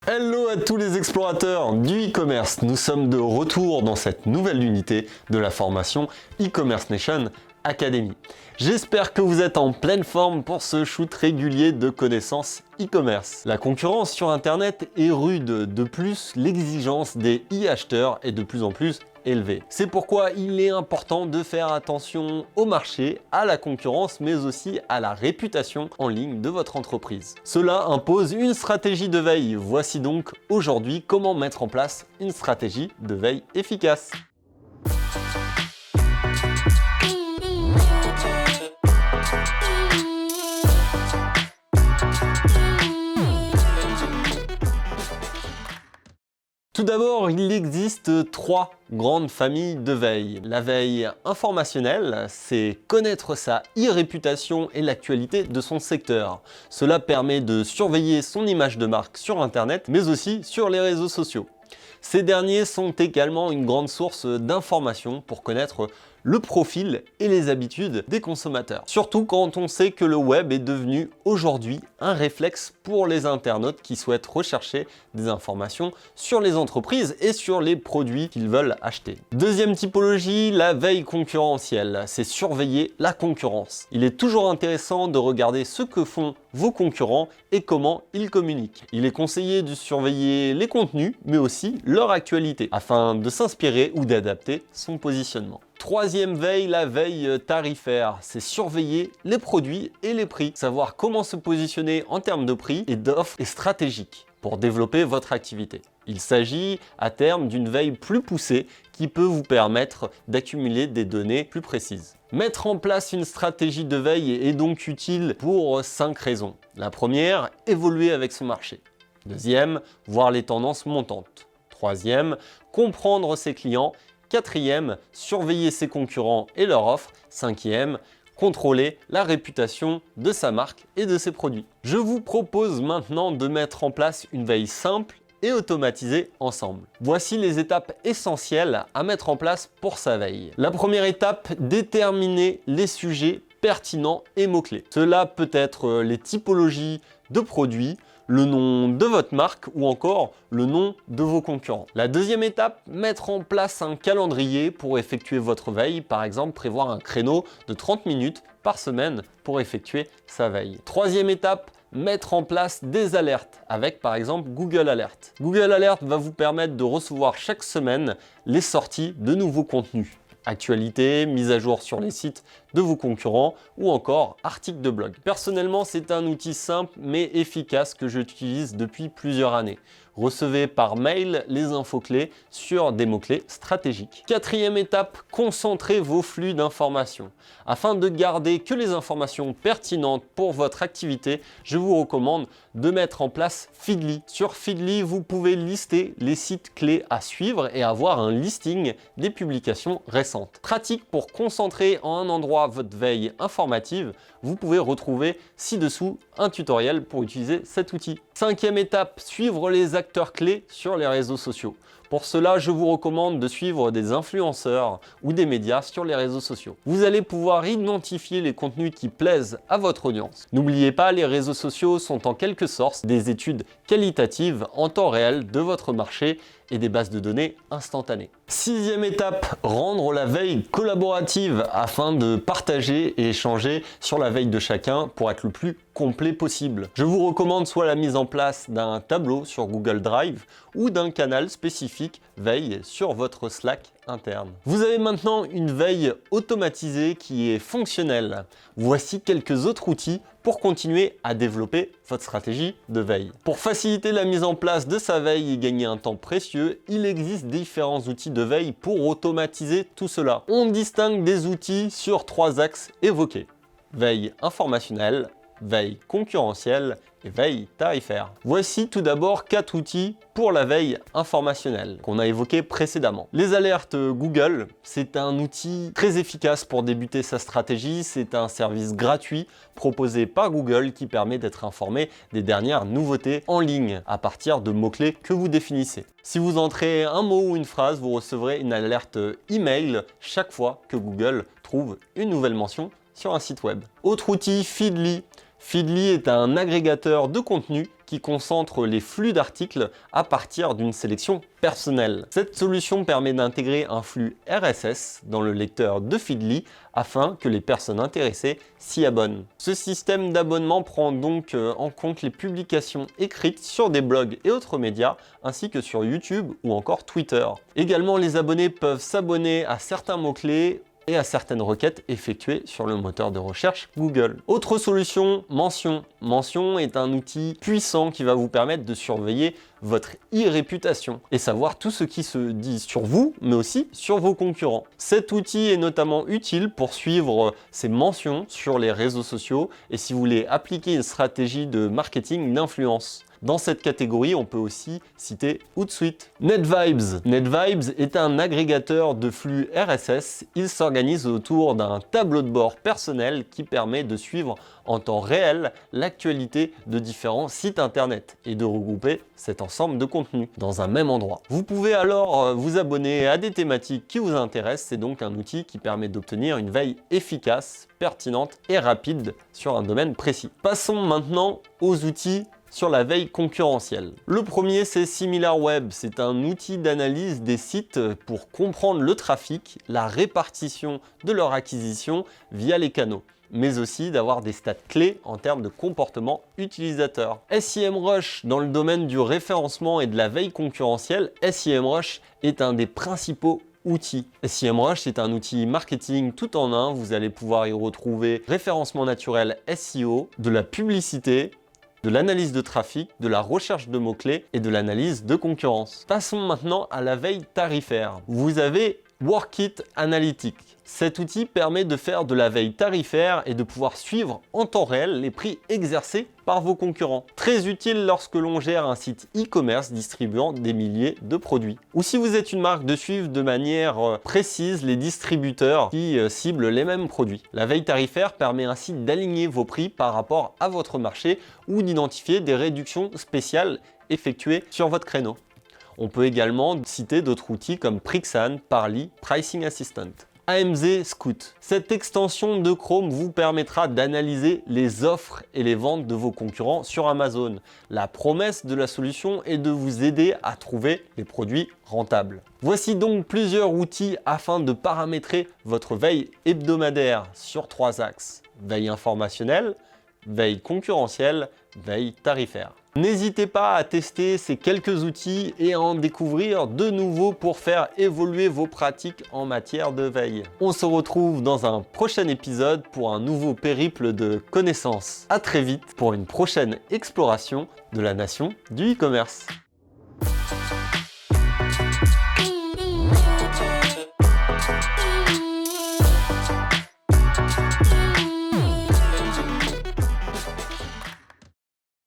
Hello à tous les explorateurs du e-commerce, nous sommes de retour dans cette nouvelle unité de la formation e-commerce nation Academy. J'espère que vous êtes en pleine forme pour ce shoot régulier de connaissances e-commerce. La concurrence sur internet est rude, de plus l'exigence des e-acheteurs est de plus en plus élevée. C'est pourquoi il est important de faire attention au marché, à la concurrence, mais aussi à la réputation en ligne de votre entreprise. Cela impose une stratégie de veille. Voici donc aujourd'hui comment mettre en place une stratégie de veille efficace. Tout d'abord, il existe trois grandes familles de veille. La veille informationnelle, c'est connaître sa e-réputation et l'actualité de son secteur. Cela permet de surveiller son image de marque sur Internet, mais aussi sur les réseaux sociaux. Ces derniers sont également une grande source d'informations pour connaître le profil et les habitudes des consommateurs. Surtout quand on sait que le web est devenu aujourd'hui un réflexe pour les internautes qui souhaitent rechercher des informations sur les entreprises et sur les produits qu'ils veulent acheter. Deuxième typologie, la veille concurrentielle, c'est surveiller la concurrence. Il est toujours intéressant de regarder ce que font vos concurrents et comment ils communiquent. Il est conseillé de surveiller les contenus, mais aussi leur actualité, afin de s'inspirer ou d'adapter son positionnement. Troisième veille, la veille tarifaire, c'est surveiller les produits et les prix. Savoir comment se positionner en termes de prix et d'offres est stratégique pour développer votre activité. Il s'agit à terme d'une veille plus poussée qui peut vous permettre d'accumuler des données plus précises. Mettre en place une stratégie de veille est donc utile pour 5 raisons. La première, évoluer avec son marché. Deuxième, voir les tendances montantes. Troisième, comprendre ses clients. Quatrième, surveiller ses concurrents et leurs offres. Cinquième, contrôler la réputation de sa marque et de ses produits. Je vous propose maintenant de mettre en place une veille simple et automatisée ensemble. Voici les étapes essentielles à mettre en place pour sa veille. La première étape, déterminer les sujets pertinents et mots-clés. Cela peut être les typologies de produits, le nom de votre marque ou encore le nom de vos concurrents. La deuxième étape, mettre en place un calendrier pour effectuer votre veille, par exemple prévoir un créneau de 30 minutes par semaine pour effectuer sa veille. Troisième étape, mettre en place des alertes avec par exemple Google Alert. Google Alert va vous permettre de recevoir chaque semaine les sorties de nouveaux contenus. Actualités, mise à jour sur les sites de vos concurrents ou encore articles de blog. Personnellement, c'est un outil simple mais efficace que j'utilise depuis plusieurs années. Recevez par mail les infos clés sur des mots-clés stratégiques. Quatrième étape, concentrez vos flux d'informations. Afin de garder que les informations pertinentes pour votre activité, je vous recommande de mettre en place Feedly. Sur Feedly, vous pouvez lister les sites clés à suivre et avoir un listing des publications récentes. Pratique pour concentrer en un endroit votre veille informative, vous pouvez retrouver ci-dessous un tutoriel pour utiliser cet outil. Cinquième étape, suivre les acteurs clés sur les réseaux sociaux. Pour cela, je vous recommande de suivre des influenceurs ou des médias sur les réseaux sociaux. Vous allez pouvoir identifier les contenus qui plaisent à votre audience. N'oubliez pas, les réseaux sociaux sont en quelque sorte des études qualitatives en temps réel de votre marché et des bases de données instantanées. Sixième étape, rendre la veille collaborative afin de partager et échanger sur la veille de chacun pour être le plus complet possible. Je vous recommande soit la mise en place d'un tableau sur Google Drive ou d'un canal spécifique veille sur votre Slack interne. Vous avez maintenant une veille automatisée qui est fonctionnelle. Voici quelques autres outils pour continuer à développer votre stratégie de veille. Pour faciliter la mise en place de sa veille et gagner un temps précieux, il existe différents outils de veille pour automatiser tout cela. On distingue des outils sur 3 axes évoqués. Veille informationnelle, veille concurrentielle et veille tarifaire. Voici tout d'abord 4 outils pour la veille informationnelle qu'on a évoqué précédemment. Les alertes Google, c'est un outil très efficace pour débuter sa stratégie. C'est un service gratuit proposé par Google qui permet d'être informé des dernières nouveautés en ligne à partir de mots-clés que vous définissez. Si vous entrez un mot ou une phrase, vous recevrez une alerte email chaque fois que Google trouve une nouvelle mention sur un site web. Autre outil, Feedly. Feedly est un agrégateur de contenu qui concentre les flux d'articles à partir d'une sélection personnelle. Cette solution permet d'intégrer un flux RSS dans le lecteur de Feedly afin que les personnes intéressées s'y abonnent. Ce système d'abonnement prend donc en compte les publications écrites sur des blogs et autres médias, ainsi que sur YouTube ou encore Twitter. Également, les abonnés peuvent s'abonner à certains mots-clés et à certaines requêtes effectuées sur le moteur de recherche Google. Autre solution, Mention. Mention est un outil puissant qui va vous permettre de surveiller votre e-réputation et savoir tout ce qui se dit sur vous, mais aussi sur vos concurrents. Cet outil est notamment utile pour suivre ces mentions sur les réseaux sociaux et si vous voulez appliquer une stratégie de marketing d'influence. Dans cette catégorie, on peut aussi citer Hootsuite. NetVibes. NetVibes est un agrégateur de flux RSS. Il s'organise autour d'un tableau de bord personnel qui permet de suivre en temps réel l'actualité de différents sites internet et de regrouper cet ensemble de contenus dans un même endroit. Vous pouvez alors vous abonner à des thématiques qui vous intéressent. C'est donc un outil qui permet d'obtenir une veille efficace, pertinente et rapide sur un domaine précis. Passons maintenant aux outils sur la veille concurrentielle. Le premier, c'est SimilarWeb. C'est un outil d'analyse des sites pour comprendre le trafic, la répartition de leur acquisition via les canaux, mais aussi d'avoir des stats clés en termes de comportement utilisateur. SEMrush, dans le domaine du référencement et de la veille concurrentielle, SEMrush est un des principaux outils. SEMrush est un outil marketing tout en un. Vous allez pouvoir y retrouver référencement naturel SEO, de la publicité, de l'analyse de trafic, de la recherche de mots-clés et de l'analyse de concurrence. Passons maintenant à la veille tarifaire. Vous avez Workit Analytics. Cet outil permet de faire de la veille tarifaire et de pouvoir suivre en temps réel les prix exercés par vos concurrents. Très utile lorsque l'on gère un site e-commerce distribuant des milliers de produits. Ou si vous êtes une marque, de suivre de manière précise les distributeurs qui ciblent les mêmes produits. La veille tarifaire permet ainsi d'aligner vos prix par rapport à votre marché ou d'identifier des réductions spéciales effectuées sur votre créneau. On peut également citer d'autres outils comme Prixan, Parly, Pricing Assistant. AMZ Scout. Cette extension de Chrome vous permettra d'analyser les offres et les ventes de vos concurrents sur Amazon. La promesse de la solution est de vous aider à trouver des produits rentables. Voici donc plusieurs outils afin de paramétrer votre veille hebdomadaire sur 3 axes. Veille informationnelle, veille concurrentielle, veille tarifaire. N'hésitez pas à tester ces quelques outils et à en découvrir de nouveaux pour faire évoluer vos pratiques en matière de veille. On se retrouve dans un prochain épisode pour un nouveau périple de connaissances. À très vite pour une prochaine exploration de la nation du e-commerce.